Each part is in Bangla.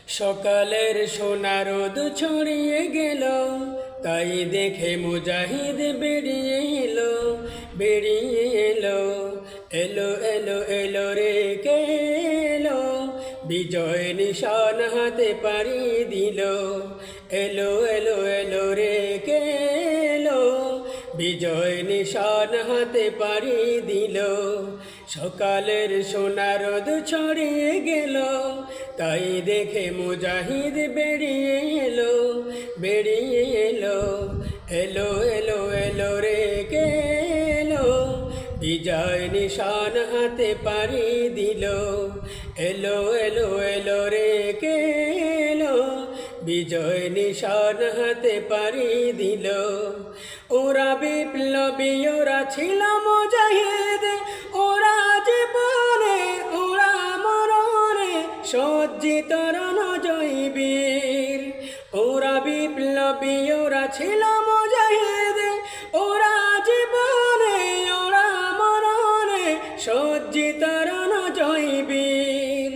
সকালের সোনা রোদ ছড়িয়ে গেল, তাই দেখে মুজাহিদ বেরিয়ে এলো, বেরিয়ে এলো। এলো এলো এলো রে কে এলো, বিজয় নিশান হাতে পাড়ি দিল। এলো এলো এলো রে কে এলো, বিজয় নিশান হাতে পাড়ি দিল। সকালের সোনা রোদ ছড়িয়ে গেল, তাই দেখে মুজাহিদ বেরিয়ে এলো, বেরিয়ে এলো। এলো এলো এলো রে কে এলো, বিজয় নিশান হাতে পাড়ি দিল। এলো এলো এলো রে কে এলো, বিজয় নিশান হাতে পাড়ি দিল। ওরা বিপ্লবী, ওরা ছিল মুজাহিদ, ওরা জীবনে ওরা মরণে সজ্জিত রণজয়ী বীর। ওরা বিপ্লবী, ওরা ছিল মুজাহিদ, ওরা জীবনে ওরা মরণে সজ্জিত রণজয়ী বীর।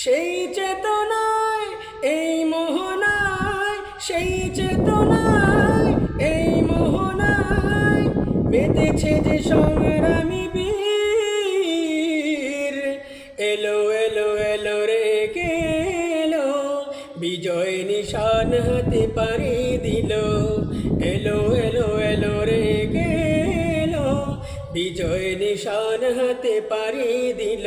সেই চেতনায় এই মোহনায়, সেই চেতনায় এই মোহনায় মেতেছে যে সংগ্রামী বীর। এলো এলো এলো রে কে এলো, বিজয় নিশান হাতে পাড়ি দিল। এলো এলো এলো রে কে এলো, বিজয় নিশান হাতে পাড়ি দিল।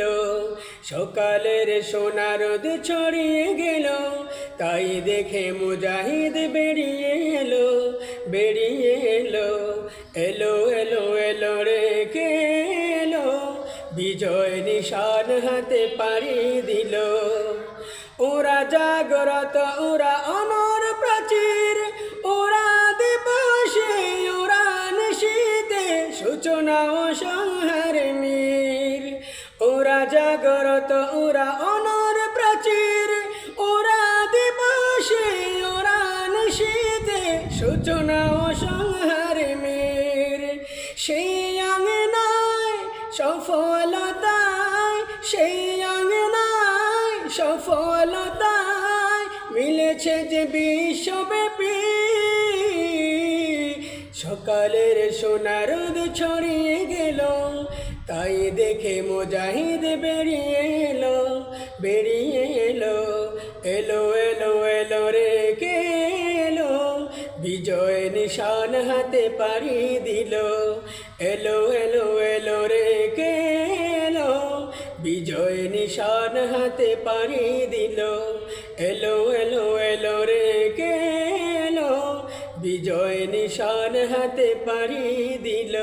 সকালের সোনা রোদ ছড়িয়ে গেল, তাই দেখে মুজাহিদ বেরিয়ে এলো, বেরিয়ে এলো। এলো এলো এলো রে কে এলো, বিজয় নিশান হাতে পাড়ি দিল। ওরা জাগরত, ওরা অনর প্রাচীর, ওরা দিবসে ওরা নিশীতে সূচনা ও সংহার মীর। ওরা জাগরত, ওরা অনর প্রাচীর, ওরা দিবসে ওরা নিশীতে সূচনা ও সংহার মীর। সেই আঙ্গনায় সফলতায়, সেই আঙ্গনায় সফলতায় মিলেছে যে বিশ্বব্যাপী। সকালের সোনা রোদ ছড়িয়ে গেল, তাই দেখে মুজাহিদ বেরিয়ে এলো, বেরিয়ে এলো। এলো এলো এলো রে কে এলো, বিজয় নিশান হাতে পাড়ি দিল। এলো এলো এলো রে কে এলো, বিজয় নিশান হাতে পাড়ি দিল। এলো এলো এলো রে কে এলো, বিজয় নিশান হাতে পাড়ি দিল।